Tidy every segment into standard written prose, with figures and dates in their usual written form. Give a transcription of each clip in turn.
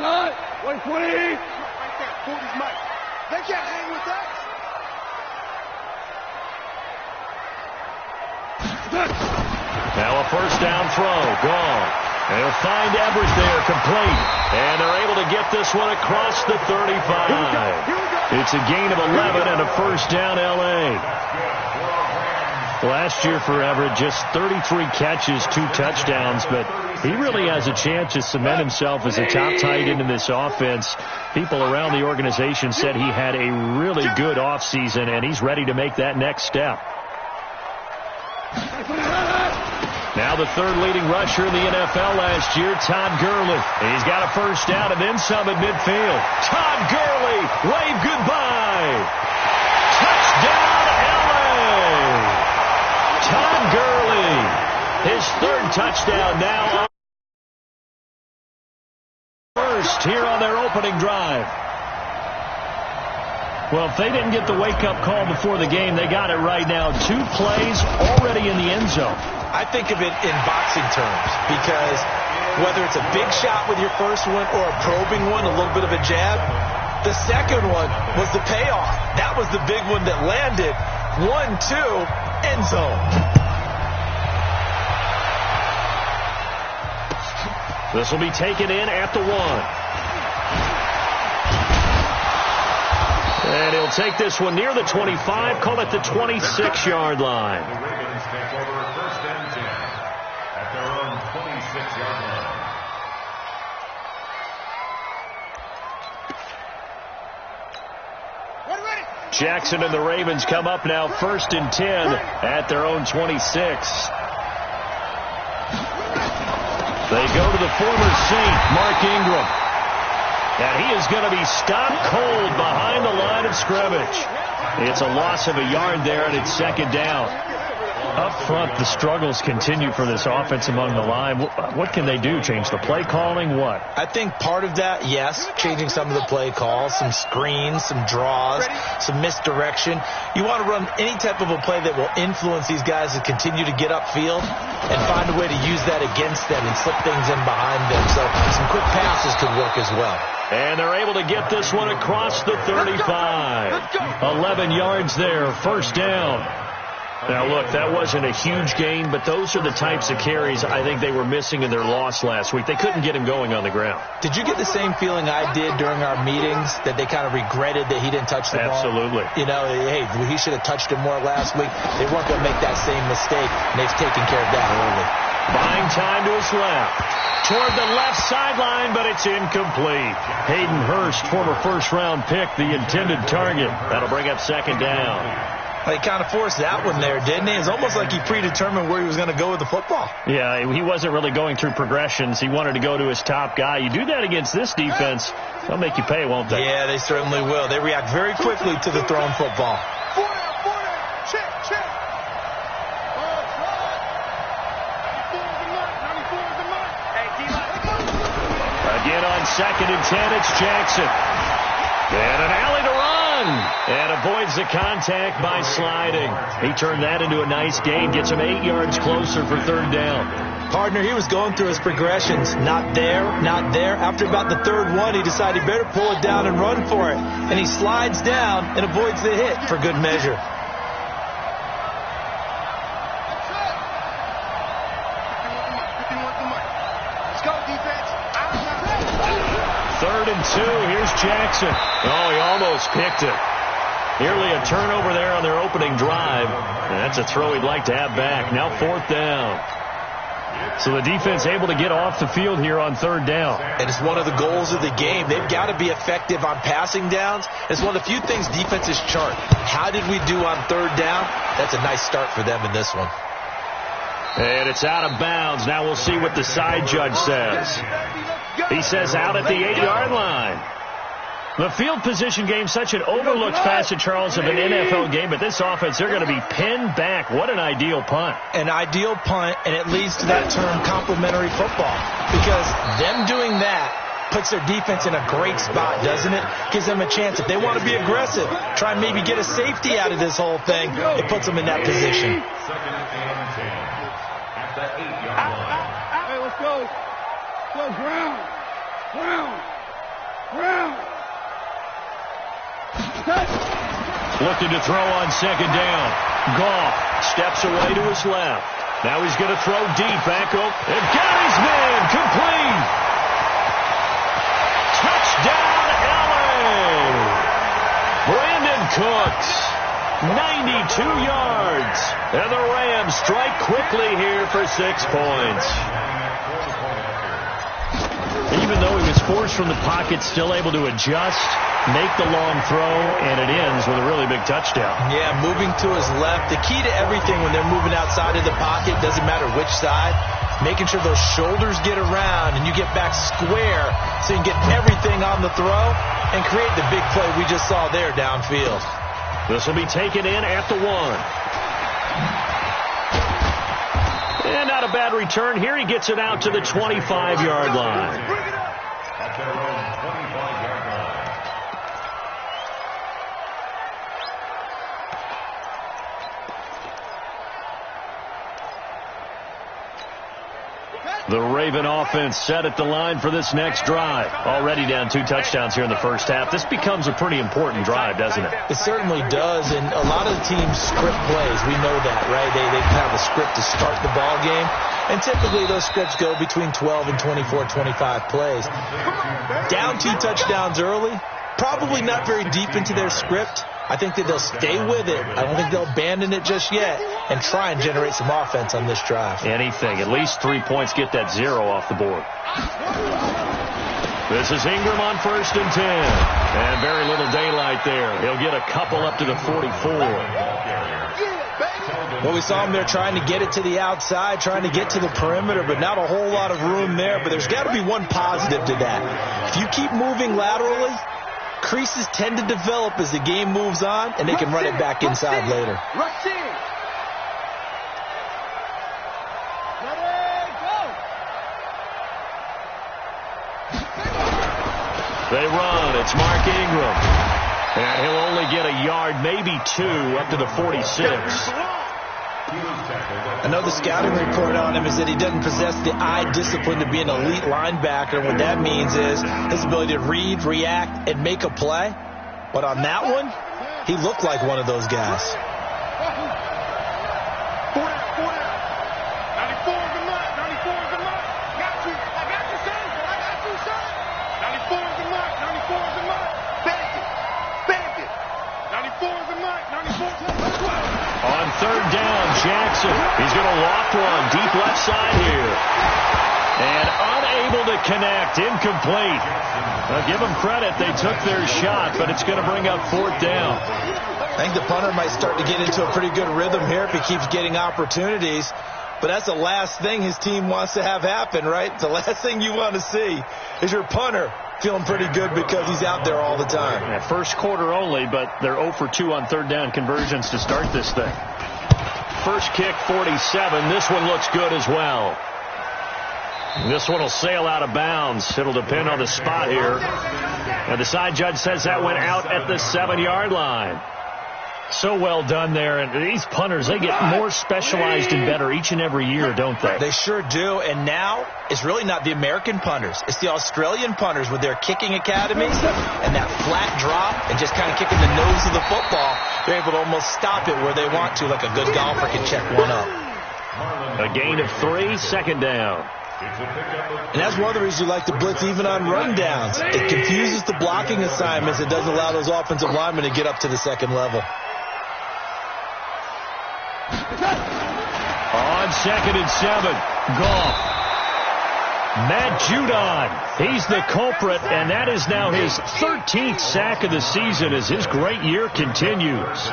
120. They can't hang with that. Now a first down throw, gone. They'll find Everett there, complete. And they're able to get this one across the 35. It's a gain of 11 and a first down, L.A. Last year for Everett, just 33 catches, 2 touchdowns, but he really has a chance to cement himself as a top tight end in this offense. People around the organization said he had a really good offseason, and he's ready to make that next step. Now the third leading rusher in the NFL last year, Todd Gurley. He's got a first down and then some at midfield. Todd Gurley, wave goodbye. Touchdown, L.A. Todd Gurley, his third touchdown now. First here on their opening drive. Well, if they didn't get the wake-up call before the game, they got it right now. 2 plays already in the end zone. I think of it in boxing terms because whether it's a big shot with your first one or a probing one, a little bit of a jab, the second one was the payoff. That was the big one that landed. 1-2, end zone. This will be taken in at the 1. And he'll take this one near the 25, call it the 26-yard line. The Ravens take over first and 10 at their own 26-yard line. Jackson and the Ravens come up now first and 10 at their own 26. They go to the former Saint, Mark Ingram. And he is going to be stopped cold behind the line of scrimmage. It's a loss of a yard there, and it's second down. Up front, the struggles continue for this offense among the line. What can they do? Change the play calling? What? I think part of that, yes, changing some of the play calls, some screens, some draws, some misdirection. You want to run any type of a play that will influence these guys to continue to get upfield and find a way to use that against them and slip things in behind them. So some quick passes could work as well. And they're able to get this one across the 35. 11 yards there, first down. Now, look, that wasn't a huge gain, but those are the types of carries I think they were missing in their loss last week. They couldn't get him going on the ground. Did you get the same feeling I did during our meetings, that they kind of regretted that he didn't touch the ball? Absolutely. You know, hey, he should have touched him more last week. They weren't going to make that same mistake, and they've taken care of that early. Buying time to his left. Toward the left sideline, but it's incomplete. Hayden Hurst, former first-round pick, the intended target. That'll bring up second down. Well, he kind of forced that one there, didn't he? It's almost like he predetermined where he was going to go with the football. Yeah, he wasn't really going through progressions. He wanted to go to his top guy. You do that against this defense, they'll make you pay, won't they? Yeah, they certainly will. They react very quickly to the thrown football. Again on second and 10, it's Jackson. And an alley to run. And avoids the contact by sliding. He turned that into a nice gain. Gets him 8 yards closer for third down. Partner, he was going through his progressions. Not there, not there. After about the third one, he decided he better pull it down and run for it. And he slides down and avoids the hit for good measure. Third and 2. Here's Jackson. Oh, he almost picked it. Nearly a turnover there on their opening drive. And that's a throw he'd like to have back. Now fourth down. So the defense able to get off the field here on third down. And it's one of the goals of the game. They've got to be effective on passing downs. It's one of the few things defenses chart. How did we do on third down? That's a nice start for them in this one. And it's out of bounds. Now we'll see what the side judge says. He says out at the 8-yard line. The field position game, such an overlooked facet, Charles, of an NFL game, but this offense, they're going to be pinned back. What an ideal punt. An ideal punt, and it leads to that term complementary football, because them doing that puts their defense in a great spot, doesn't it? Gives them a chance. If they want to be aggressive, try and maybe get a safety out of this whole thing, it puts them in that position. Second and 10 at the 8-yard line. Hey, let's go. Go ground. Ground. Looking to throw on second down. Goff steps away to his left. Now he's going to throw deep. Back up. And got his man. Complete. Touchdown, LA. Brandon Cooks. 92 yards. And the Rams strike quickly here for 6 points. Even though he was forced from the pocket, still able to adjust, make the long throw, and it ends with a really big touchdown. Yeah, moving to his left. The key to everything when they're moving outside of the pocket, doesn't matter which side, making sure those shoulders get around and you get back square so you can get everything on the throw and create the big play we just saw there downfield. This will be taken in at the 1. And not a bad return here. He gets it out to the 25-yard line. At their own 25-yard line. The Raven offense set at the line for this next drive. Already down 2 touchdowns here in the first half. This becomes a pretty important drive, doesn't it? It certainly does, and a lot of the teams script plays. We know that, right? They have a script to start the ball game, and typically those scripts go between 12 and 24, 25 plays. Down 2 touchdowns early, probably not very deep into their script. I think that they'll stay with it. I don't think they'll abandon it just yet and try and generate some offense on this drive. Anything. At least 3 points, get that 0 off the board. This is Ingram on 1st and 10. And very little daylight there. He'll get a couple up to the 44. Well, we saw him there trying to get it to the outside, trying to get to the perimeter, but not a whole lot of room there. But there's got to be one positive to that. If you keep moving laterally, creases tend to develop as the game moves on, and they can run it back inside later. They run. It's Mark Ingram. And he'll only get a yard, maybe 2, up to the 46. I know the scouting report on him is that he doesn't possess the eye discipline to be an elite linebacker. And what that means is his ability to read, react, and make a play. But on that one, he looked like one of those guys. 94 is the mark. 94 is the mark. I got you, son. I got you, son. 94 is the mark. 94 is the mark. Back it. 94 is the mark. 94 is the mark. On 3rd down, Jackson. He's going to loft one deep left side here. And unable to connect. Incomplete. Now, give them credit. They took their shot, but it's going to bring up 4th down. I think the punter might start to get into a pretty good rhythm here if he keeps getting opportunities. But that's the last thing his team wants to have happen, right? The last thing you want to see is your punter feeling pretty good because he's out there all the time. Yeah, first quarter only, but they're 0 for 2 on 3rd down conversions to start this thing. First kick, 47. This one looks good as well. This one will sail out of bounds. It'll depend on the spot here. And the side judge says that went out at the 7-yard line. So well done there. And these punters, they get more specialized and better each and every year, don't they? They sure do. And now it's really not the American punters. It's the Australian punters with their kicking academies and that flat drop and just kind of kicking the nose of the football. They're able to almost stop it where they want to, like a good golfer can check one up. A gain of 3, 2nd down. And that's one of the reasons you like to blitz even on rundowns. It confuses the blocking assignments. It doesn't allow those offensive linemen to get up to the 2nd level. On 2nd and 7, Goff. Matt Judon, he's the culprit, and that is now his 13th sack of the season as his great year continues.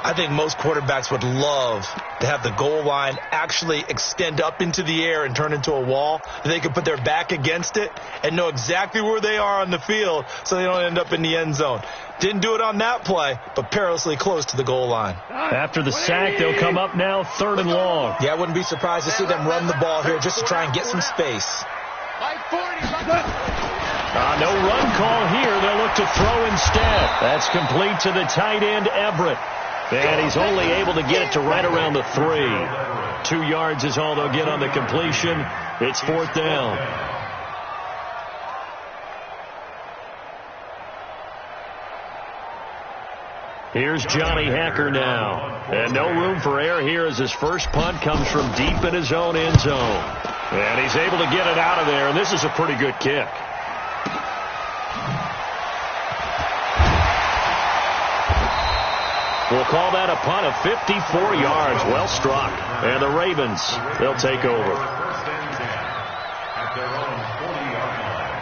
I think most quarterbacks would love to have the goal line actually extend up into the air and turn into a wall. They can put their back against it and know exactly where they are on the field so they don't end up in the end zone. Didn't do it on that play, but perilously close to the goal line. After the sack, they'll come up now 3rd and long. Yeah, I wouldn't be surprised to see them run the ball here just to try and get some space. No run call here. They'll look to throw instead. That's complete to the tight end, Everett. And he's only able to get it to right around the 3. 2 yards is all they'll get on the completion. It's 4th down. Here's Johnny Hacker now. And no room for error here as his first punt comes from deep in his own end zone. And he's able to get it out of there, and this is a pretty good kick. We'll call that a punt of 54 yards. Well struck. And the Ravens, they'll take over. First and 10 at their own 40-yard line.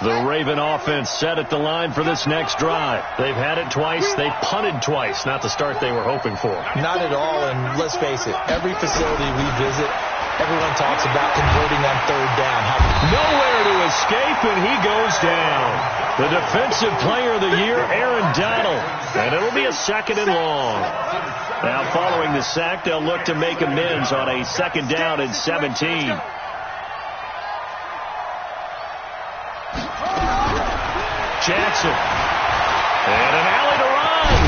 The Raven offense set at the line for this next drive. They've had it twice. They punted twice. Not the start they were hoping for. Not at all, and let's face it, every facility we visit, everyone talks about converting on third down. Nowhere to escape, and he goes down. The defensive player of the year, Aaron Donald. And it'll be a second and long. Now, following the sack, they'll look to make amends on a second down and 17. Jackson. And an alley to run.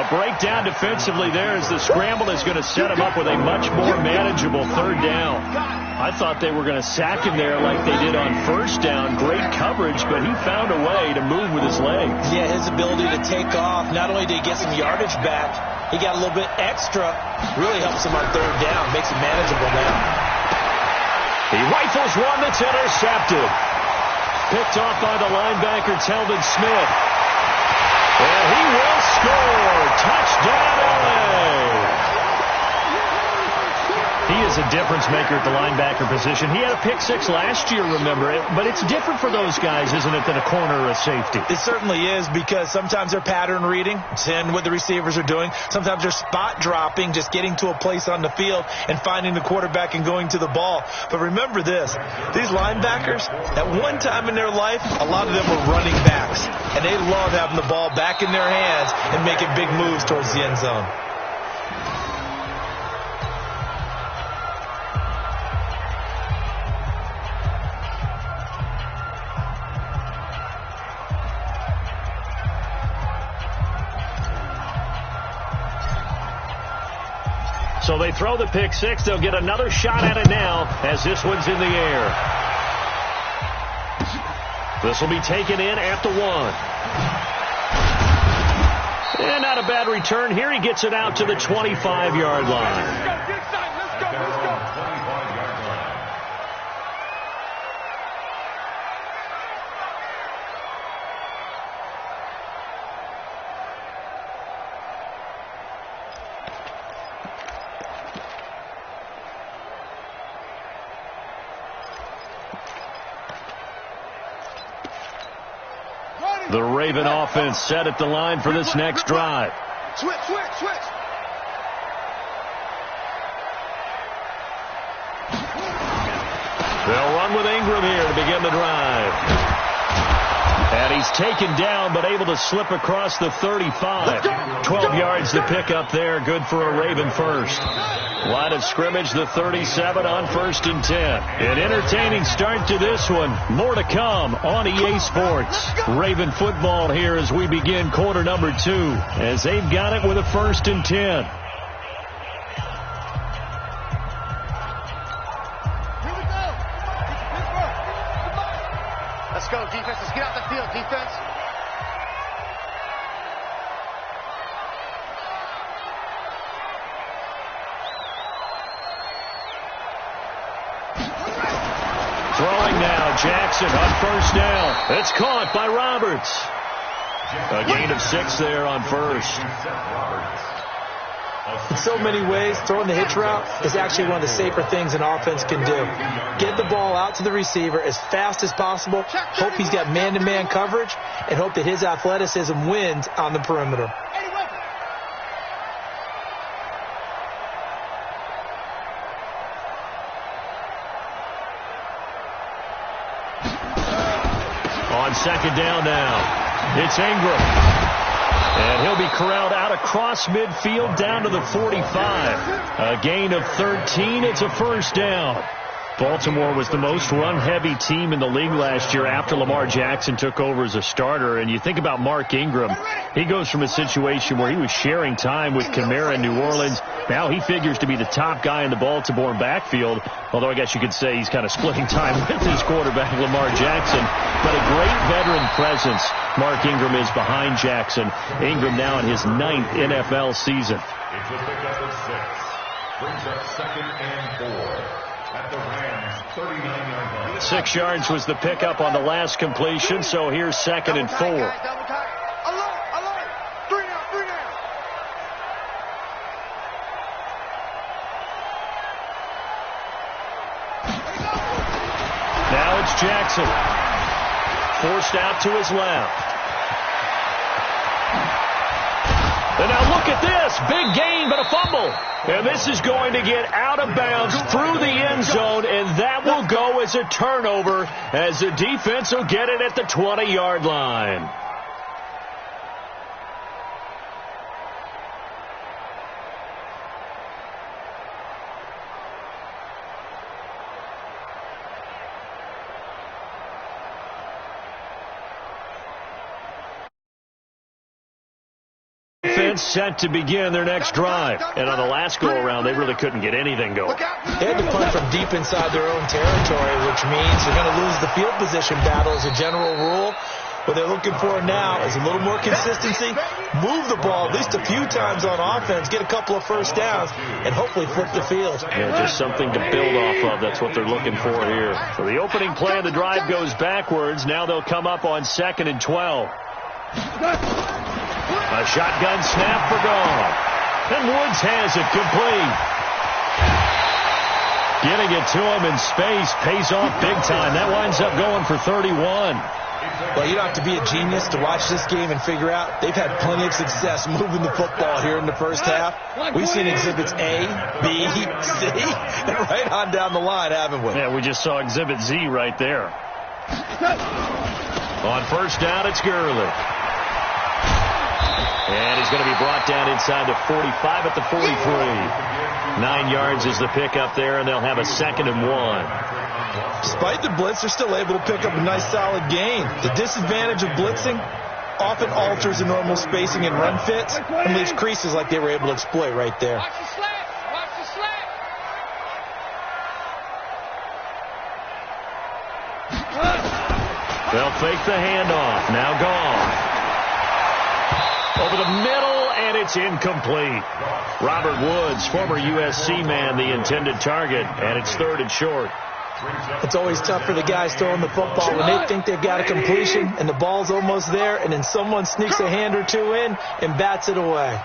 A breakdown defensively there as the scramble is going to set him up with a much more manageable third down. I thought they were going to sack him there like they did on first down. Great coverage, but he found a way to move with his legs. Yeah, his ability to take off, not only did he get some yardage back, he got a little bit extra. Really helps him on third down, makes it manageable now. He rifles one that's intercepted. Picked off by the linebacker, Telvin Smith. And he will score. Touchdown, LA. He is a difference maker at the linebacker position. He had a pick six last year, remember it. But it's different for those guys, isn't it, than a corner or a safety? It certainly is, because sometimes they're pattern reading, seeing what the receivers are doing. Sometimes they're spot dropping, just getting to a place on the field and finding the quarterback and going to the ball. But remember this, these linebackers, at one time in their life, a lot of them were running backs. And they love having the ball back in their hands and making big moves towards the end zone. So they throw the pick six. They'll get another shot at it now as this one's in the air. This will be taken in at the 1. And not a bad return here. He gets it out to the 25-yard line. The Raven offense set at the line for this next drive. Switch. They'll run with Ingram here to begin the drive. And he's taken down, but able to slip across the 35. 12 yards to pick up there. Good for a Raven first. Line of scrimmage, the 37 on 1st and 10. An entertaining start to this one. More to come on EA Sports. Raven football here as we begin quarter number 2, as they've got it with a 1st and 10. Let's go, defense. Let's get out the field, defense. Throwing now, Jackson on 1st down. It's caught by Roberts. A gain of 6 there on 1st. In so many ways, throwing the hitch route is actually one of the safer things an offense can do. Get the ball out to the receiver as fast as possible, hope he's got man-to-man coverage, and hope that his athleticism wins on the perimeter. On 2nd down now, it's Ingram. And he'll be corralled out across midfield down to the 45. A gain of 13. It's a 1st down. Baltimore was the most run-heavy team in the league last year after Lamar Jackson took over as a starter. And you think about Mark Ingram, he goes from a situation where he was sharing time with Kamara in New Orleans. Now he figures to be the top guy in the Baltimore backfield, although I guess you could say he's kind of splitting time with his quarterback, Lamar Jackson. But a great veteran presence Mark Ingram is behind Jackson. Ingram now in his 9th NFL season. It's a pickup of 6. Brings up 2nd and 4. At the Rams, 39-yard line. 6 yards was the pickup on the last completion, so here's 2nd and 4. Alert, alert. 3 down, 3 down. Now it's Jackson. Forced out to his left. And now look at this. Big gain, but a fumble. And this is going to get out of bounds through the end zone, and that will go as a turnover as the defense will get it at the 20-yard line. Set to begin their next drive. And on the last go-around, they really couldn't get anything going. They had to punt from deep inside their own territory, which means they're going to lose the field position battle as a general rule. What they're looking for now is a little more consistency, move the ball at least a few times on offense, get a couple of first downs, and hopefully flip the field. Yeah, just something to build off of. That's what they're looking for here. So the opening play of the drive goes backwards. Now they'll come up on 2nd and 12. A shotgun snap for Goff. And Woods has it complete. Getting it to him in space pays off big time. That winds up going for 31. Well, you don't have to be a genius to watch this game and figure out they've had plenty of success moving the football here in the first half. We've seen exhibits A, B, C, and right on down the line, haven't we? Yeah, we just saw exhibit Z right there. On first down, it's Gurley. And he's going to be brought down inside the 45 at the 43. 9 yards is the pickup there, and they'll have a 2nd and 1. Despite the blitz, they're still able to pick up a nice solid gain. The disadvantage of blitzing often alters the normal spacing and run fits and leaves creases like they were able to exploit right there. Watch the slap. Watch the slap. They'll fake the handoff. Now Goff. Over the middle, and it's incomplete. Robert Woods, former USC man, the intended target, and it's 3rd and short. It's always tough for the guys throwing the football when they think they've got a completion and the ball's almost there, and then someone sneaks a hand or two in and bats it away.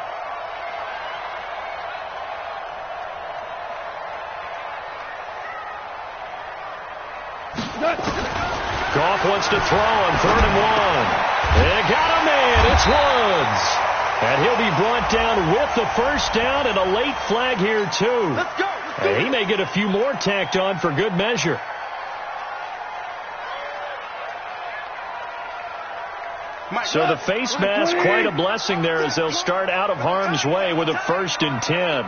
Goff wants to throw on 3rd and 1. They got a man. It's Woods. And he'll be brought down with the first down and a late flag here, too. Let's go. And he may get a few more tacked on for good measure. So the face mask, quite a blessing there as they'll start out of harm's way with a 1st and 10.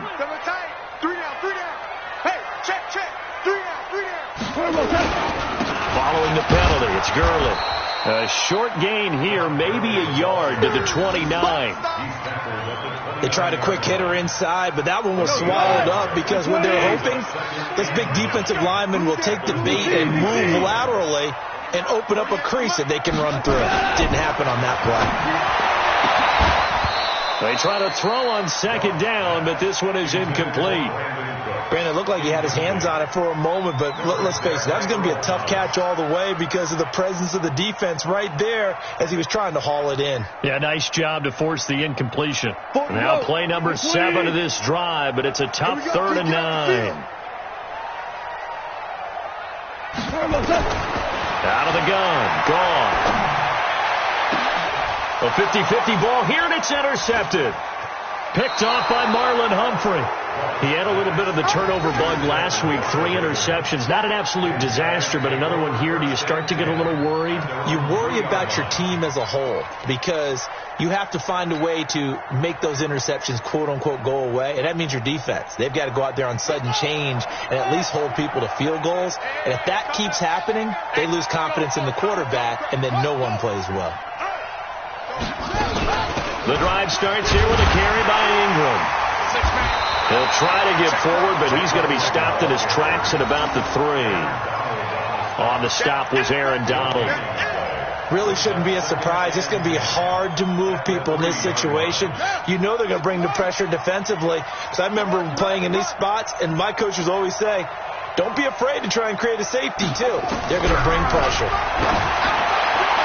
3 down. Hey, check. 3 down. Following the penalty, it's Gurley. A short gain here, maybe a yard to the 29. They tried a quick hitter inside, but that one was swallowed up because when they're hoping, this big defensive lineman will take the bait and move laterally and open up a crease that they can run through. Didn't happen on that play. They try to throw on 2nd down, but this one is incomplete. Brandon, it looked like he had his hands on it for a moment, but let's face it, that was going to be a tough catch all the way because of the presence of the defense right there as he was trying to haul it in. Yeah, nice job to force the incompletion. Now play number 7 of this drive, but it's a tough 3rd and 9. Out of the gun, gone. A 50-50 ball here, and it's intercepted. Picked off by Marlon Humphrey. He had a little bit of the turnover bug last week, 3 interceptions. Not an absolute disaster, but another one here. Do you start to get a little worried? You worry about your team as a whole because you have to find a way to make those interceptions, quote-unquote, go away, and that means your defense. They've got to go out there on sudden change and at least hold people to field goals, and if that keeps happening, they lose confidence in the quarterback, and then no one plays well. The drive starts here with a carry by Ingram. He'll try to get forward, but he's going to be stopped in his tracks at about the 3. On the stop was Aaron Donald. Really shouldn't be a surprise. It's going to be hard to move people in this situation. You know they're going to bring the pressure defensively. So I remember playing in these spots, and my coaches always say, don't be afraid to try and create a safety, too. They're going to bring pressure.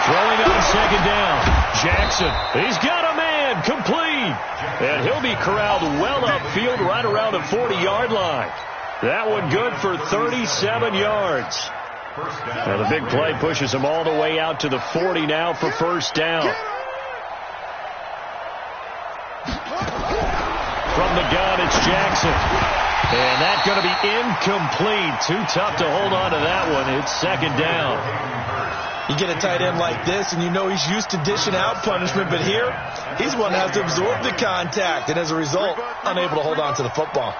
Throwing on second down. Jackson, he's got a man, complete. And he'll be corralled well upfield right around the 40-yard line. That one good for 37 yards. Now the big play pushes him all the way out to the 40 now for first down. From the gun, it's Jackson. And that's going to be incomplete. Too tough to hold on to that one. It's second down. You get a tight end like this, and you know he's used to dishing out punishment, but here, he's one that has to absorb the contact, and as a result, unable to hold on to the football.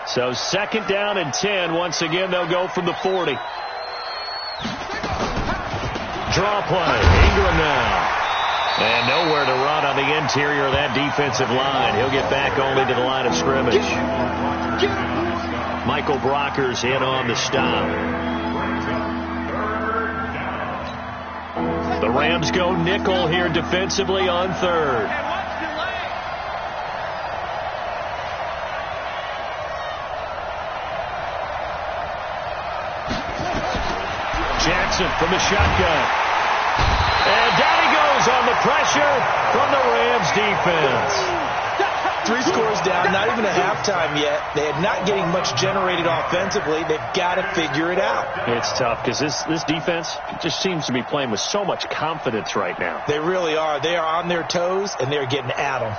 So second down and 10. Once again, they'll go from the 40. Draw play. Ingram now. And nowhere to run on the interior of that defensive line. He'll get back only to the line of scrimmage. Michael Brocker's in on the stop. The Rams go nickel here defensively on third. Jackson from the shotgun. And down he goes on the pressure from the Rams defense. 3 scores down, not even at halftime yet. They are not getting much generated offensively. They've got to figure it out. It's tough because this defense just seems to be playing with so much confidence right now. They really are. They are on their toes, and they're getting at them.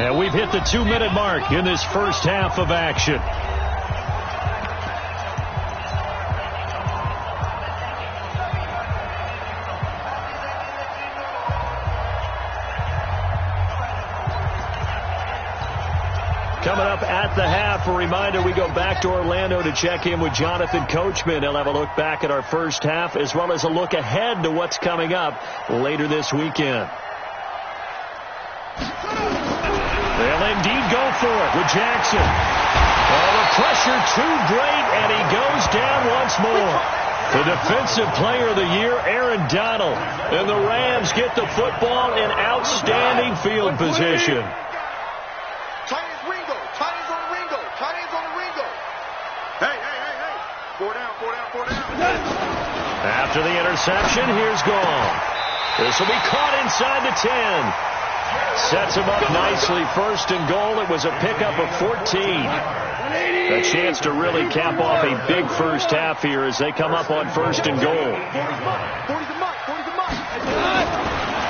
And we've hit the 2-minute mark in this first half of action. Coming up at the half, a reminder, we go back to Orlando to check in with Jonathan Coachman. He'll have a look back at our first half as well as a look ahead to what's coming up later this weekend. They'll indeed go for it with Jackson. Oh, the pressure too great, and he goes down once more. The defensive player of the year, Aaron Donald. And the Rams get the football in outstanding field position. After the interception, here's Gall. This will be caught inside the 10. Sets him up nicely. First and goal. It was a pickup of 14. A chance to really cap off a big first half here as they come up on first and goal.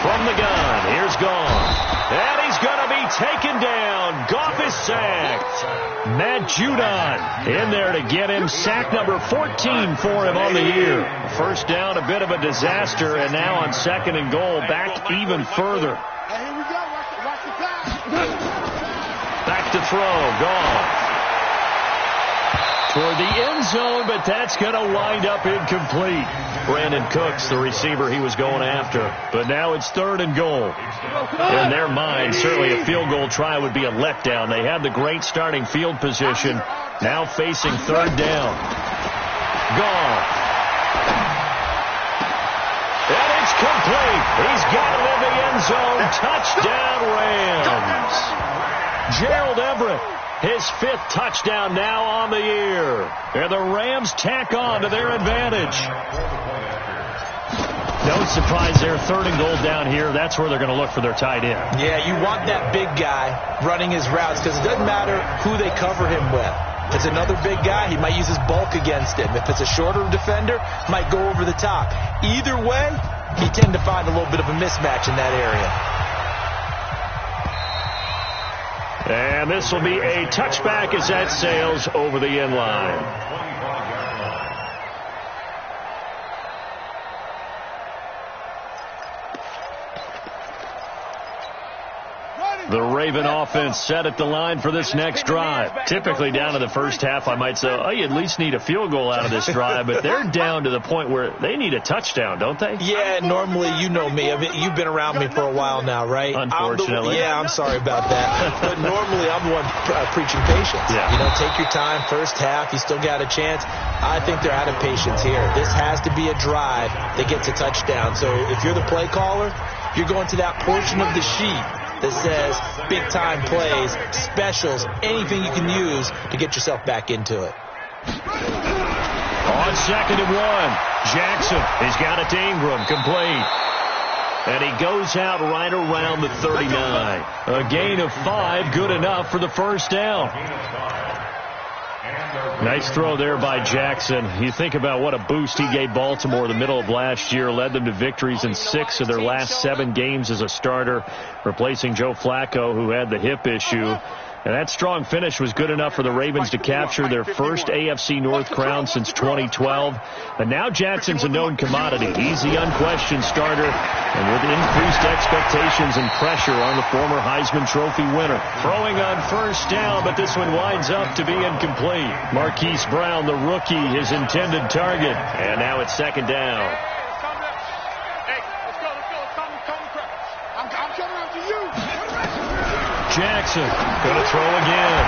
From the gun, here's Gall. And he's going to be taken down. Goff is sacked. Matt Judon in there to get him. Sack number 14 for him on the year. First down, a bit of a disaster, and now on second and goal, back even further. Back to throw, Goff. Toward the end zone, but that's going to wind up incomplete. Brandon Cooks, the receiver he was going after. But now it's third and goal. In their mind, certainly a field goal try would be a letdown. They had the great starting field position. Now facing third down. Goff. And it's complete. He's got it in the end zone. Touchdown, Rams. Gerald Everett. His 5th touchdown now on the year. And the Rams tack on to their advantage. No surprise there. Third and goal down here. That's where they're going to look for their tight end. Yeah, you want that big guy running his routes because it doesn't matter who they cover him with. If it's another big guy, he might use his bulk against him. If it's a shorter defender, might go over the top. Either way, you tend to find a little bit of a mismatch in that area. And this will be a touchback as that sails over the end line. The Raven offense set at the line for this next drive. Typically down to the first half, I might say, oh, you at least need a field goal out of this drive, but they're down to the point where they need a touchdown, don't they? Yeah, normally, you know me. I mean, you've been around me for a while now, right? Unfortunately. I'm sorry about that. But normally, I'm the one preaching patience. Yeah. You know, take your time, first half, you still got a chance. I think they're out of patience here. This has to be a drive that gets a touchdown. So if you're the play caller, you're going to that portion of the sheet that says big-time plays, specials, anything you can use to get yourself back into it. On 2nd and 1, Jackson has got it to Ingram, complete. And he goes out right around the 39. A gain of 5, good enough for the first down. Nice throw there by Jackson. You think about what a boost he gave Baltimore the middle of last year, led them to victories in 6 of their last 7 games as a starter, replacing Joe Flacco, who had the hip issue. And that strong finish was good enough for the Ravens to capture their first AFC North crown since 2012. But now Jackson's a known commodity. He's the unquestioned starter, and with increased expectations and pressure on the former Heisman Trophy winner. Throwing on first down, but this one winds up to be incomplete. Marquise Brown, the rookie, his intended target. And now it's 2nd down. Jackson going to throw again.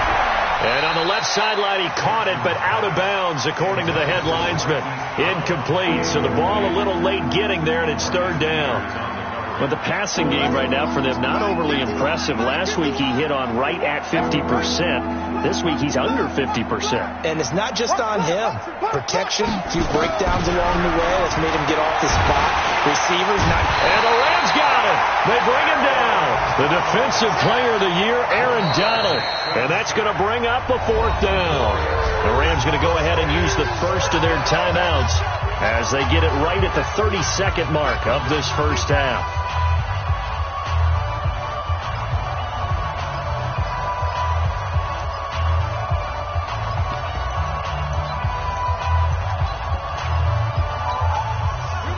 And on the left sideline, he caught it, but out of bounds, according to the head linesman. Incomplete. So the ball a little late getting there, and it's 3rd down. But the passing game right now for them, not overly impressive. Last week, he hit on right at 50%. This week, he's under 50%. And it's not just on him. Protection, a few breakdowns along the way. That's made him get off the spot. Receivers not... And the Rams got it. They bring him down. The defensive player of the year, Aaron Donald. And that's going to bring up a 4th down. The Rams going to go ahead and use the first of their timeouts as they get it right at the 32nd mark of this first half.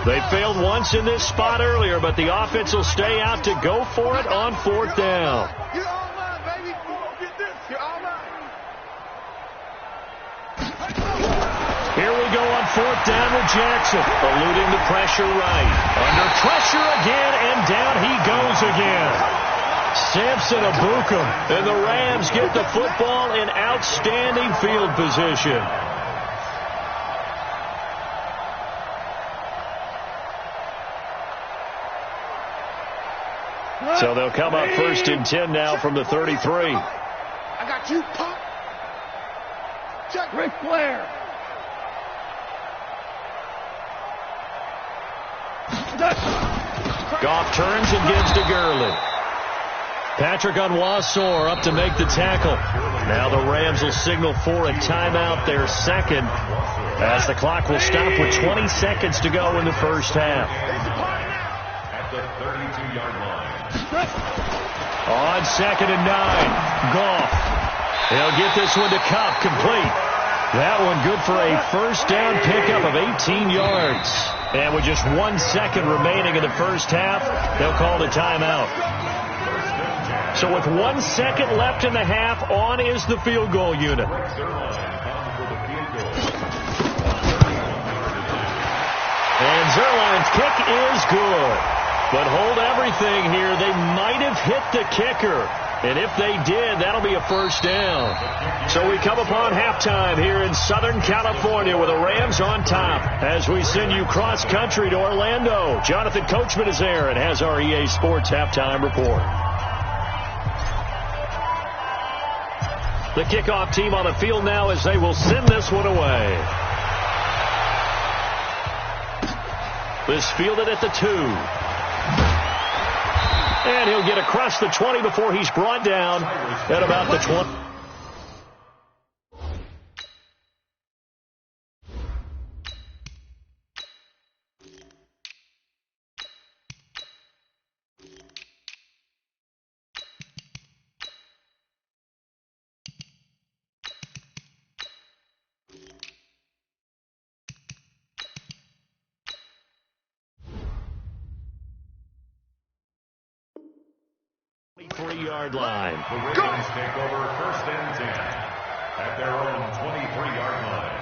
They failed once in this spot earlier, but the offense will stay out to go for it on 4th down. You're all mine, baby. Get this. You're all mine. Here we go on 4th down with Jackson, eluding the pressure right. Under pressure again, and down he goes again. Samson Abukum, and the Rams get the football in outstanding field position. So they'll come up 1st and 10 now from the 33. I got you, Pop. Check Ric Flair. Goff turns and gives to Gurley. Patrick Onwuasor up to make the tackle. Now the Rams will signal for a timeout, their 2nd, as the clock will stop with 20 seconds to go in the first half. At the 32-yard line. On 2nd and 9, Goff. He'll get this one to Kupp, complete. That one good for a first down pickup of 18 yards. And with just 1 second remaining in the first half, they'll call the timeout. So with 1 second left in the half, on is the field goal unit. And Zerline's kick is good. But hold everything here. They might have hit the kicker. And if they did, that'll be a first down. So we come upon halftime here in Southern California with the Rams on top as we send you cross-country to Orlando. Jonathan Coachman is there and has our EA Sports halftime report. The kickoff team on the field now as they will send this one away. This fielded at the 2. And he'll get across the 20 before he's brought down at about the 20. 23-yard line. The Ravens take over 1st and 10 at their own 23-yard line.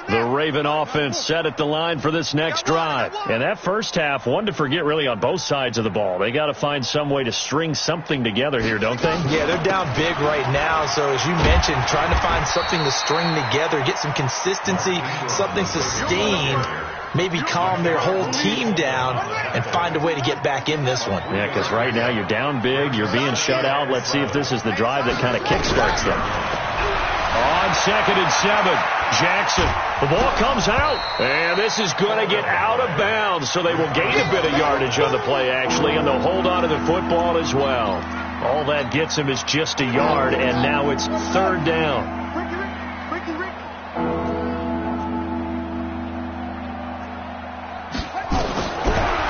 The Raven offense set at the line for this next drive. And that first half, one to forget really on both sides of the ball. They got to find some way to string something together here, don't they? Yeah, they're down big right now. So as you mentioned, trying to find something to string together, get some consistency, something sustained, maybe calm their whole team down and find a way to get back in this one. Yeah, because right now you're down big, you're being shut out. Let's see if this is the drive that kind of kickstarts them. On 2nd and 7, Jackson. The ball comes out, and this is going to get out of bounds, so they will gain a bit of yardage on the play, actually, and they'll hold on to the football as well. All that gets him is just a yard, and now it's 3rd down.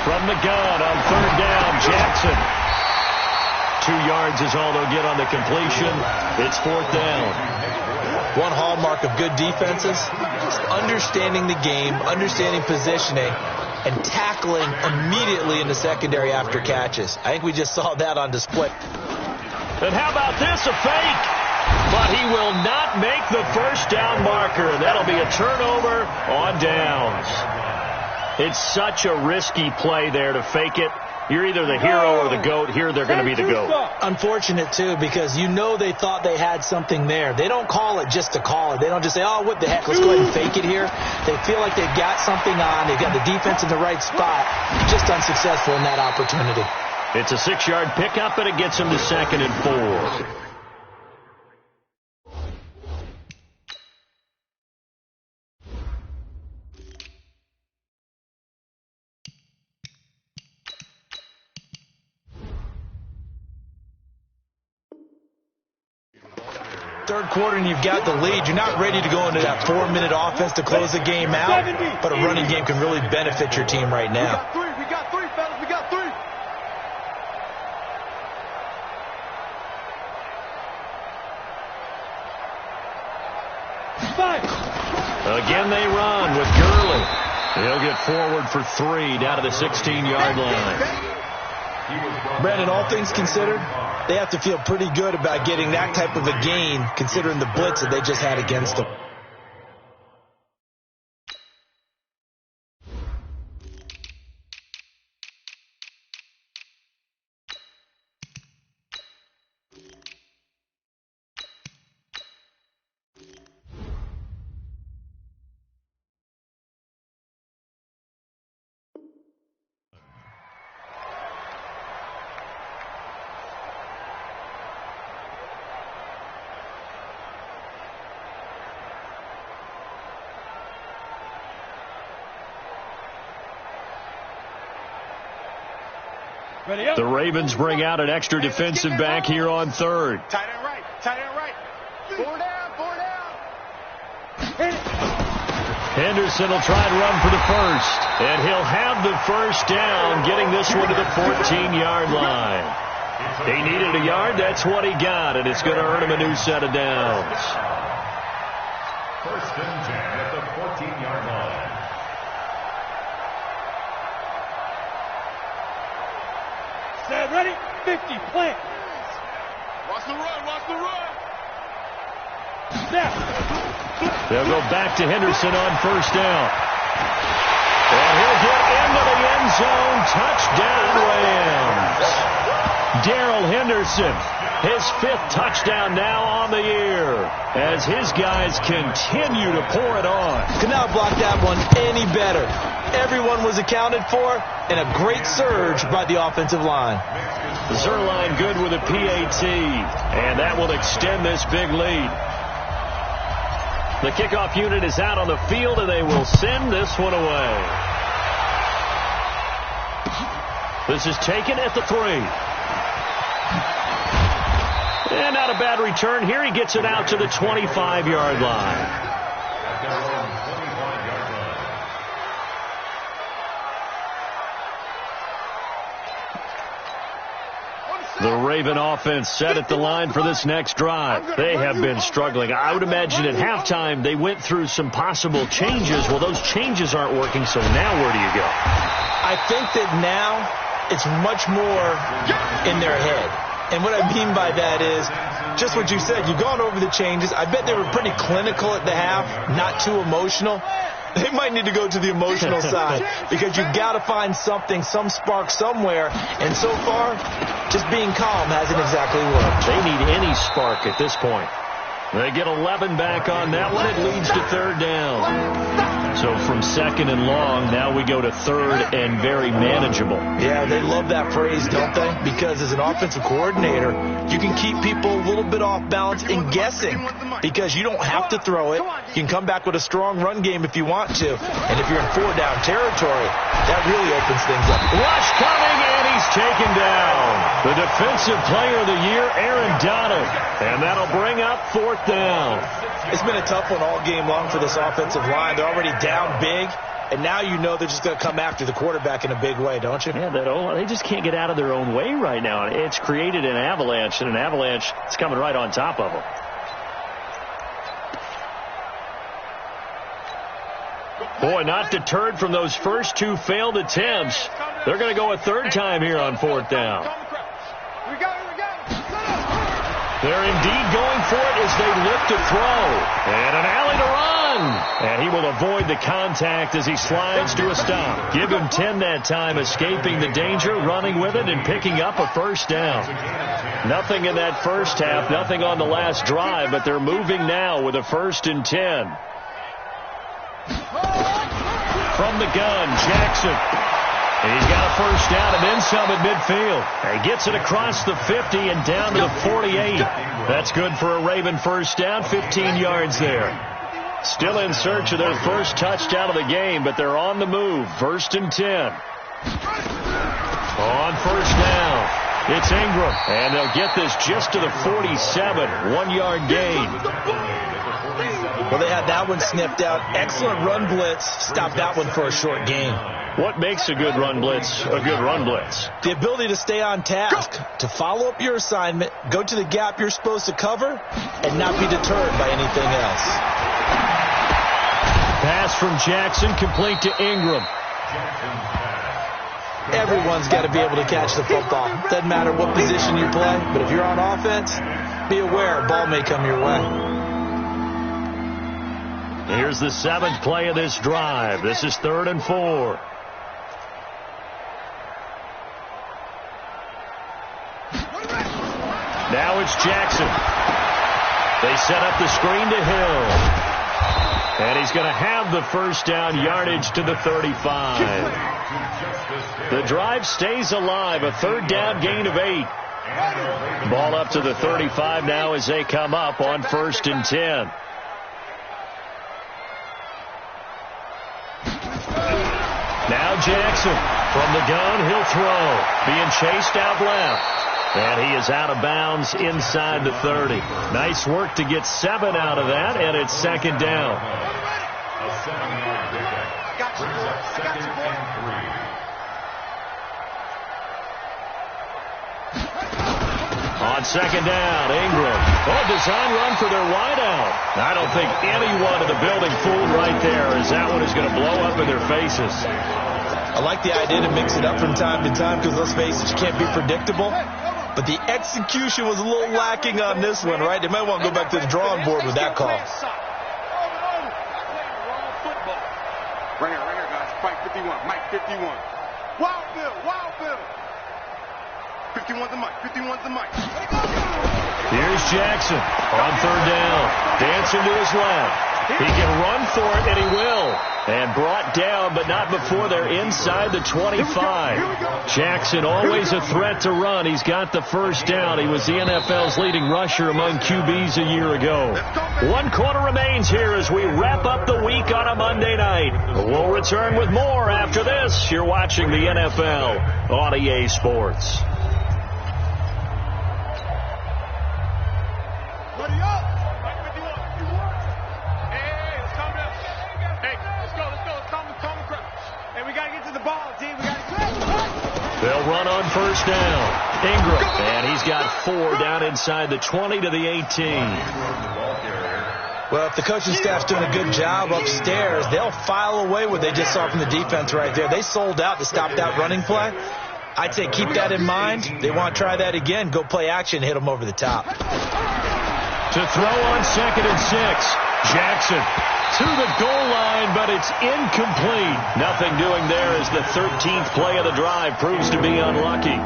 From the gun on 3rd down, Jackson. 2 yards is all they'll get on the completion. It's 4th down. One hallmark of good defenses, just understanding the game, understanding positioning, and tackling immediately in the secondary after catches. I think we just saw that on display. And how about this, a fake? But he will not make the 1st down marker. That'll be a turnover on downs. It's such a risky play there to fake it. You're either the hero or the GOAT. Here they're going to be the GOAT. Unfortunate, too, because you know they thought they had something there. They don't call it just to call it. They don't just say, oh, what the heck, let's go ahead and fake it here. They feel like they've got something on. They've got the defense in the right spot. Just unsuccessful in that opportunity. It's a 6-yard pickup, and it gets them to 2nd and 4. Third quarter and you've got the lead. You're not ready to go into that 4-minute offense to close the game out, but a running game can really benefit your team right now. We got three, fellas. We got 3. Again they run with Gurley. He'll get forward for 3 down to the 16-yard line. Brandon, all things considered, they have to feel pretty good about getting that type of a gain considering the blitz that they just had against them. The Ravens bring out an extra defensive back here on 3rd. Tight end right. Tight end right. 4 down. 4 down. Henderson will try and run for the 1st. And he'll have the 1st down, getting this one to the 14-yard line. He needed a yard. That's what he got, and it's going to earn him a new set of downs. 1st and 10 at the 14-yard line. Stand ready. 50. Plant. Watch the run. Watch the run. Snap. They'll go back to Henderson on 1st down. And he'll get into the end zone. Touchdown, Rams. Darrell Henderson, his 5th touchdown now on the year as his guys continue to pour it on. Could not block that one any better. Everyone was accounted for, and a great surge by the offensive line. Zerline good with a PAT, and that will extend this big lead. The kickoff unit is out on the field, and they will send this one away. This is taken at the 3. And not a bad return here. He gets it out to the 25-yard line. The Raven offense set at the line for this next drive. They have been struggling. I would imagine at halftime they went through some possible changes. Well, those changes aren't working, so now where do you go? I think that now it's much more in their head. And what I mean by that is just what you said. You've gone over the changes. I bet they were pretty clinical at the half, not too emotional. They might need to go to the emotional side because you've got to find something, some spark somewhere. And so far, just being calm hasn't exactly worked. They need any spark at this point. They get 11 back on that one. It leads to third down. So from second and long, now we go to third and very manageable. Yeah, they love that phrase, don't they? Because as an offensive coordinator, you can keep people a little bit off balance and guessing because you don't have to throw it. You can come back with a strong run game if you want to. And if you're in four-down territory, that really opens things up. Rush coming, and he's taken down. The defensive player of the year, Aaron Donald. And that'll bring up fourth down. It's been a tough one all game long for this offensive line. They're already down big, and now you know they're just going to come after the quarterback in a big way, don't you? Yeah, they just can't get out of their own way right now. It's created an avalanche, and an avalanche is coming right on top of them. Boy, not deterred from those first two failed attempts. They're going to go a third time here on fourth down. They're indeed going for it as they look to throw. And an alley to run. And he will avoid the contact as he slides to a stop. Give him 10 that time, escaping the danger, running with it, and picking up a first down. Nothing in that first half, nothing on the last drive, but they're moving now with a 1st and 10. From the gun, Jackson. He's got a first down and then some at midfield. He gets it across the 50 and down to the 48. That's good for a Raven first down, 15 yards there. Still in search of their first touchdown of the game, but they're on the move. 1st and 10. On first down, it's Ingram, and they'll get this just to the 47. 1-yard gain. Well, they had that one sniffed out. Excellent run blitz. Stopped that one for a short gain. What makes a good run blitz a good run blitz? The ability to stay on task, to follow up your assignment, go to the gap you're supposed to cover, and not be deterred by anything else. Pass from Jackson, complete to Ingram. Everyone's got to be able to catch the football. Doesn't matter what position you play, but if you're on offense, be aware a ball may come your way. Here's the 7th play of this drive. This is 3rd and 4. Now it's Jackson. They set up the screen to Hill. And he's going to have the first down, yardage to the 35. The drive stays alive, a 3rd down gain of 8. Ball up to the 35 now as they come up on 1st and 10. Now Jackson from the gun, he'll throw. Being chased out left. And he is out of bounds inside the 30. Nice work to get 7 out of that, and it's 2nd down. A 7-yard pickup brings up 2nd and 3. On 2nd down, Ingram. Oh, design run for their wideout. I don't think anyone in the building fooled right there, as that one is going to blow up in their faces. I like the idea to mix it up from time to time because, let's face it, you can't be predictable. But the execution was a little lacking on this one, right? They might want to go back to the drawing board with that call. Right here, guys. Mike 51. Mike 51. Wild Bill. 51's the Mike. 51's the Mike. Here's Jackson on 3rd down. Dancing to his left. He can run for it, and he will. And brought down, but not before they're inside the 25. Jackson, always a threat to run. He's got the first down. He was the NFL's leading rusher among QBs a year ago. 1 quarter remains here as we wrap up the week on a Monday night. We'll return with more after this. You're watching the NFL on EA Sports. They'll run on first down. Ingram, and he's got 4 down inside the 20 to the 18. Well, if the coaching staff's doing a good job upstairs, they'll file away what they just saw from the defense right there. They sold out to stop that running play. I'd say keep that in mind. They want to try that again. Go play action, hit them over the top. To throw on 2nd and 6. Jackson to the goal line, but it's incomplete. Nothing doing there as the 13th play of the drive proves to be unlucky.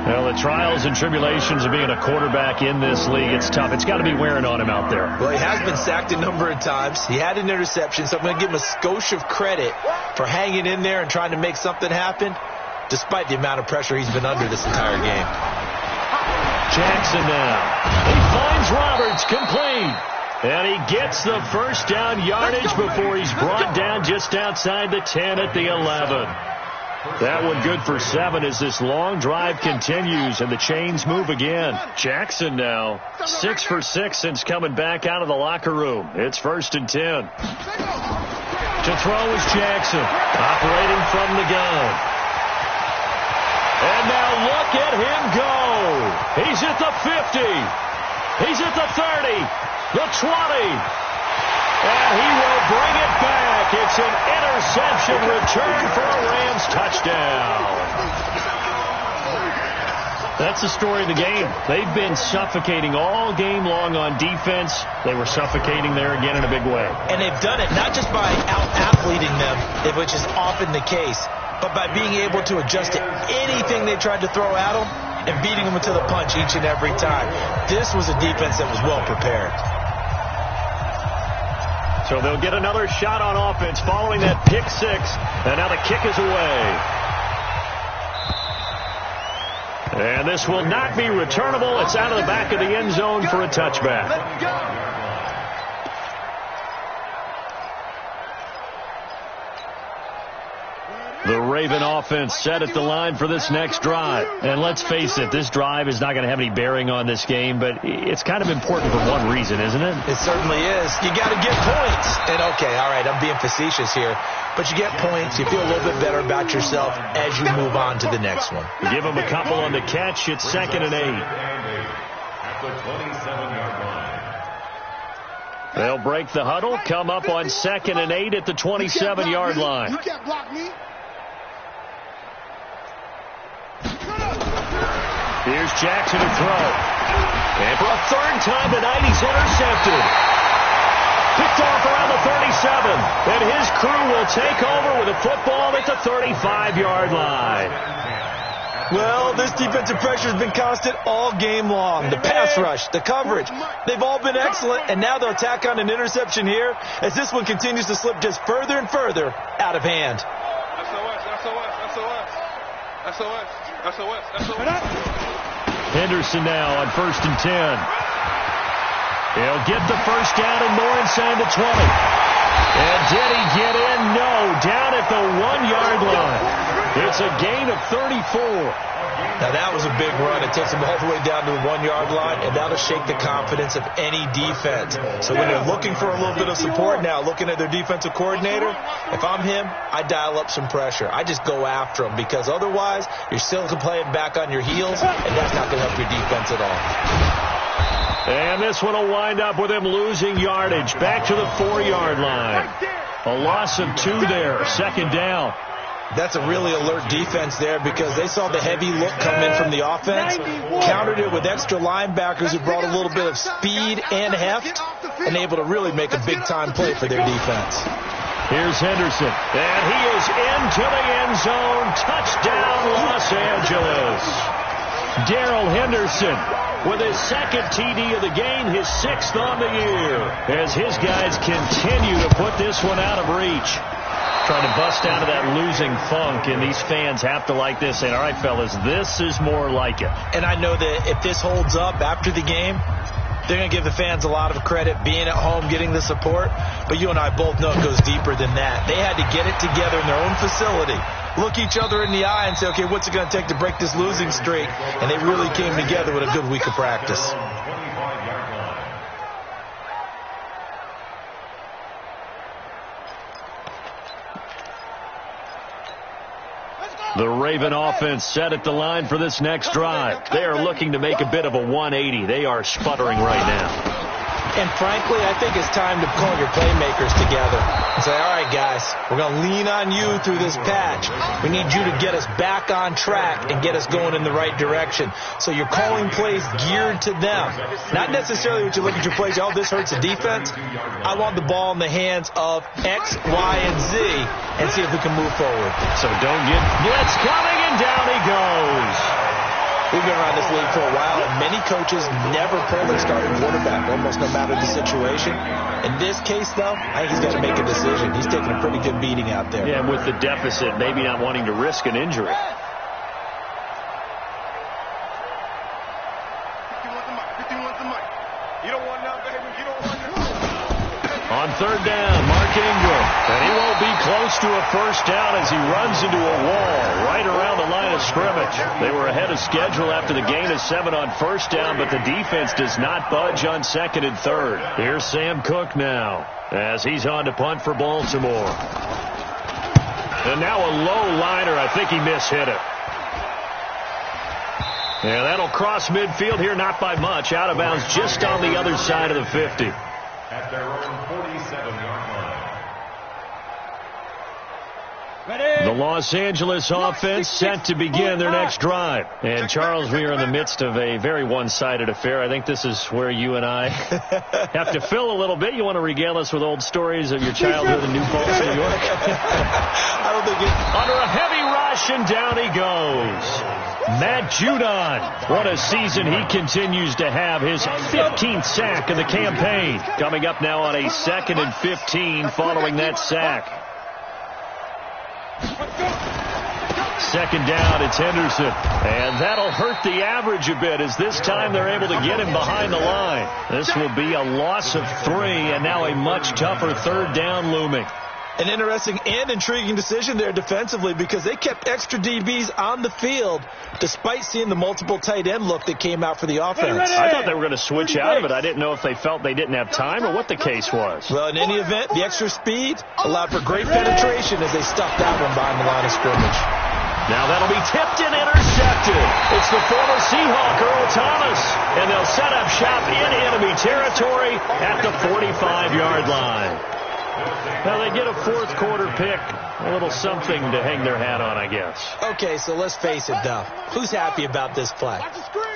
Well, the trials and tribulations of being a quarterback in this league, it's tough. It's got to be wearing on him out there. Well, he has been sacked a number of times. He had an interception, so I'm going to give him a skosh of credit for hanging in there and trying to make something happen, despite the amount of pressure he's been under this entire game. Jackson now. He finds Roberts, complete. And he gets the first down yardage before he's brought down just outside the 10 at the 11. That one good for 7 as this long drive continues and the chains move again. Jackson now 6 for 6 since coming back out of the locker room. It's 1st and 10. To throw is Jackson, operating from the gun. And now look at him go. He's at the 50. He's at the 30. The 20. And he will bring it back. It's an interception return for a Rams touchdown. That's the story of the game. They've been suffocating all game long on defense. They were suffocating there again in a big way. And they've done it not just by out-athleting them, which is often the case, but by being able to adjust to anything they tried to throw at them and beating them to the punch each and every time. This was a defense that was well prepared. So they'll get another shot on offense following that pick 6. And now the kick is away. And this will not be returnable. It's out of the back of the end zone for a touchback. Let's go. The Raven offense set at the line for this next drive. And let's face it, this drive is not going to have any bearing on this game, but it's kind of important for one reason, isn't it? It certainly is. You got to get points. And okay, all right, I'm being facetious here, but you get points. You feel a little bit better about yourself as you move on to the next one. Give them a couple on the catch. It's 2nd and 8. At the 27-yard line. They'll break the huddle, come up on 2nd and 8 at the 27-yard line. You can't block me. Here's Jackson to throw. And for a 3rd time tonight, he's intercepted. Picked off around the 37. And his crew will take over with a football at the 35-yard line. Well, this defensive pressure has been constant all game long. The pass rush, the coverage, they've all been excellent. And now they'll tack on an interception here as this one continues to slip just further and further out of hand. SOS. Henderson now on 1st and 10. He'll get the first down and more inside the 20. And did he get in? No, down at the 1-yard line. It's a gain of 34. Now that was a big run. It takes them all the way down to the 1-yard line, and that'll shake the confidence of any defense. So when they're looking for a little bit of support now, looking at their defensive coordinator, if I'm him, I dial up some pressure. I just go after them because otherwise you're still playing back on your heels, and that's not going to help your defense at all. And this one will wind up with him losing yardage back to the 4-yard line. A loss of 2 there, 2nd down. That's a really alert defense there because they saw the heavy look come in from the offense, countered it with extra linebackers who brought a little bit of speed and heft, and able to really make a big-time play for their defense. Here's Henderson, and he is into the end zone. Touchdown, Los Angeles. Darrell Henderson with his 2nd TD of the game, his 6th on the year, as his guys continue to put this one out of reach. Trying to bust out of that losing funk, and these fans have to like this, saying, all right, fellas, this is more like it. And I know that if this holds up after the game, they're going to give the fans a lot of credit, being at home, getting the support. But you and I both know it goes deeper than that. They had to get it together in their own facility, look each other in the eye and say, okay, what's it going to take to break this losing streak? And they really came together with a good week of practice. The Raven offense set at the line for this next drive. They are looking to make a bit of a 180. They are sputtering right now. And frankly, I think it's time to call your playmakers together and say, all right, guys, we're going to lean on you through this patch. We need you to get us back on track and get us going in the right direction. So you're calling plays geared to them. Not necessarily what you look at your plays, oh, this hurts the defense. I want the ball in the hands of X, Y, and Z and see if we can move forward. So don't get blitz coming, and down he goes. We've been around this league for a while, and many coaches never pull their starting quarterback, almost no matter the situation. In this case, though, I think he's got to make a decision. He's taking a pretty good beating out there. Yeah, and with the deficit, maybe not wanting to risk an injury. On third down, Mark Ingram. And he won't be close to a first down as he runs into a wall right around the line of scrimmage. They were ahead of schedule after the gain of 7 on first down, but the defense does not budge on second and third. Here's Sam Cook now as he's on to punt for Baltimore. And now a low liner. I think he mishit it. Yeah, that'll cross midfield here, not by much. Out of bounds just on the other side of the 50. At their own 47-yard line. The Los Angeles offense set to begin their next drive. And, Charles, we are in the midst of a very one-sided affair. I think this is where you and I have to fill a little bit. You want to regale us with old stories of your childhood in New Paltz, New York? I don't think Under a heavy rush, and down he goes. Matt Judon. What a season he continues to have. His 15th sack of the campaign. Coming up now on a 2nd and 15 following that sack. Second down, it's Henderson. And that'll hurt the average a bit as this time they're able to get him behind the line. This will be a loss of 3 and now a much tougher third down looming. An interesting and intriguing decision there defensively because they kept extra DBs on the field despite seeing the multiple tight end look that came out for the offense. I thought they were going to switch out of it. I didn't know if they felt they didn't have time or what the case was. Well, in any event, the extra speed allowed for great penetration as they stuffed that one behind the line of scrimmage. Now that'll be tipped and intercepted. It's the former Seahawk, Earl Thomas, and they'll set up shop in enemy territory at the 45-yard line. Now they get a fourth quarter pick, a little something to hang their hat on, I guess. Okay, so let's face it, though. Who's happy about this play?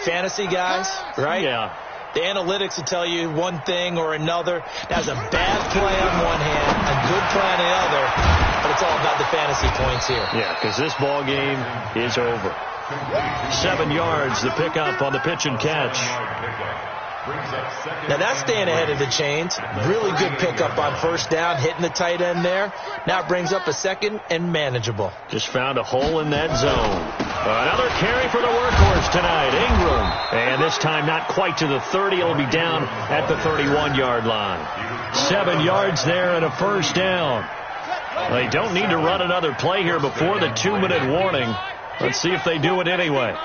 Fantasy guys, right? Yeah. The analytics will tell you one thing or another. That's a bad play on one hand, a good play on the other, but it's all about the fantasy points here. Yeah, because this ball game is over. 7 yards, the pickup on the pitch and catch. Now that's staying ahead of the chains. Really good pickup on first down, hitting the tight end there. Now it brings up a 2nd and manageable. Just found a hole in that zone. Another carry for the workhorse tonight, Ingram. And this time not quite to the 30. It'll be down at the 31-yard line. 7 yards there and a first down. They don't need to run another play here before the 2-minute warning. Let's see if they do it anyway.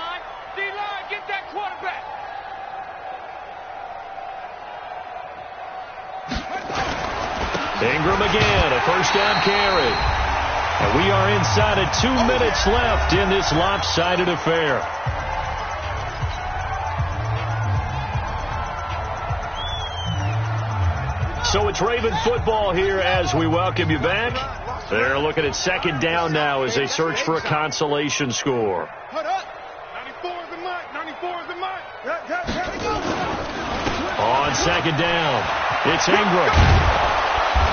Ingram again, a first down carry. And we are inside of 2 minutes left in this lopsided affair. So it's Raven football here as we welcome you back. They're looking at second down now as they search for a consolation score. 94 is the mark. 94 is the mark. On second down, it's Ingram.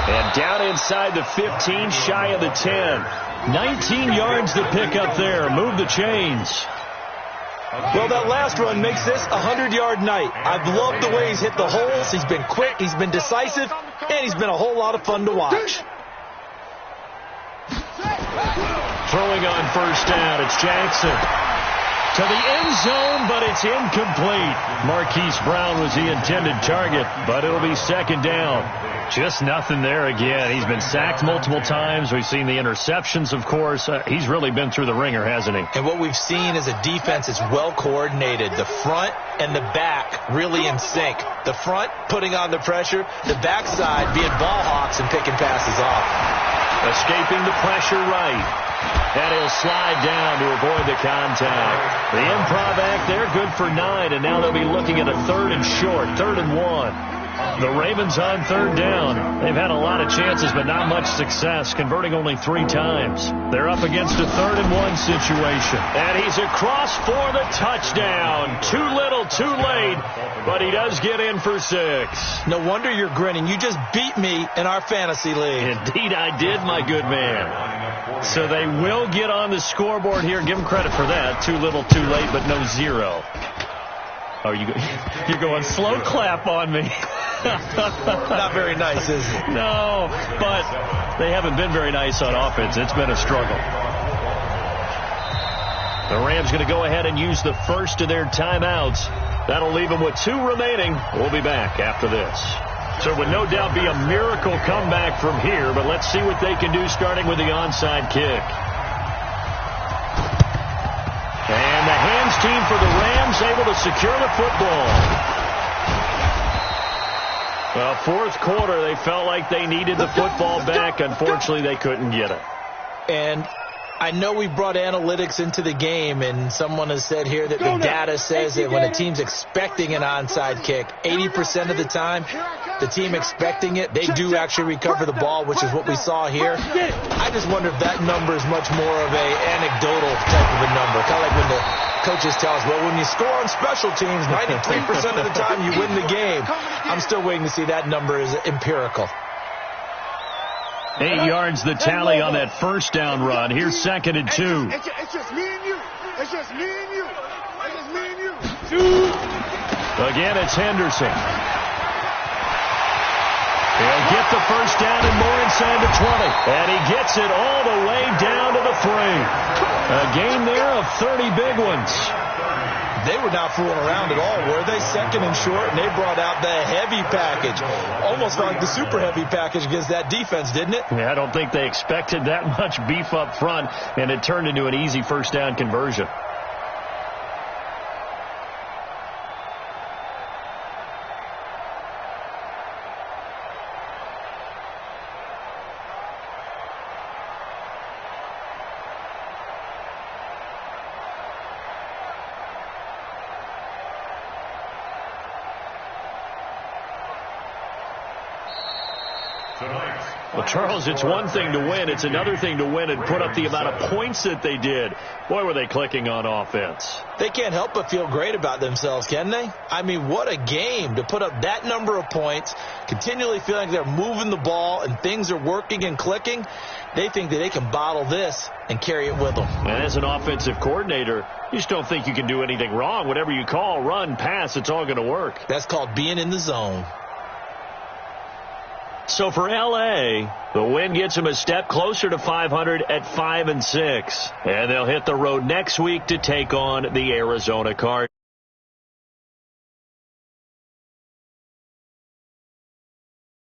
And down inside the 15, shy of the 10. 19 yards to pick up there. Move the chains. Well, that last run makes this a 100-yard night. I've loved the way he's hit the holes. He's been quick, he's been decisive, and he's been a whole lot of fun to watch. Throwing on first down, it's Jackson. To the end zone, but it's incomplete. Marquise Brown was the intended target, but it'll be second down. Just nothing there again. He's been sacked multiple times. We've seen the interceptions, of course. He's really been through the ringer, hasn't he? And what we've seen is a defense that's well coordinated. The front and the back really in sync. The front putting on the pressure, the backside being ball hawks and picking passes off. Escaping the pressure right. And he'll slide down to avoid the contact. The improv act there, good for 9, and now they'll be looking at a 3rd and short, 3rd and 1. The Ravens on 3rd down. They've had a lot of chances, but not much success, converting only 3 times. They're up against a 3rd and 1 situation. And he's across for the touchdown. Too little, too late, but he does get in for 6. No wonder you're grinning. You just beat me in our fantasy league. Indeed I did, my good man. So they will get on the scoreboard here. Give them credit for that. Too little, too late, but no 0. Oh, you're going slow clap on me. Not very nice, is it? No, but they haven't been very nice on offense. It's been a struggle. The Rams going to go ahead and use the first of their timeouts. That'll leave them with 2 remaining. We'll be back after this. So it would no doubt be a miracle comeback from here, but let's see what they can do starting with the onside kick. And the hands team for the Rams able to secure the football. Well, 4th quarter, they felt like they needed the football back. Unfortunately, they couldn't get it. And I know we brought analytics into the game, and someone has said here that the data says that when a team's expecting an onside kick, 80% of the time, the team expecting it, they do actually recover the ball, which is what we saw here. I just wonder if that number is much more of a anecdotal type of a number. Kind of like when the coaches tell us, well, when you score on special teams, 93% of the time you win the game. I'm still waiting to see that number is empirical. 8 yards the tally on that first down run. Here's 2nd and 2. It's just me and you. It's just me and you. It's just me and you. Again, it's Henderson. He'll get the first down and more inside the 20. And he gets it all the way down to the 3. A game there of 30 big ones. They were not fooling around at all, were they? 2nd and short, and they brought out the heavy package. Almost like the super heavy package against that defense, didn't it? Yeah, I don't think they expected that much beef up front, and it turned into an easy first down conversion. Well, Charles, it's one thing to win. It's another thing to win and put up the amount of points that they did. Boy, were they clicking on offense. They can't help but feel great about themselves, can they? I mean, what a game to put up that number of points, continually feeling like they're moving the ball and things are working and clicking. They think that they can bottle this and carry it with them. And as an offensive coordinator, you just don't think you can do anything wrong. Whatever you call, run, pass, it's all going to work. That's called being in the zone. So for L.A., the win gets them a step closer to 500 at 5-6. And they'll hit the road next week to take on the Arizona Cardinals.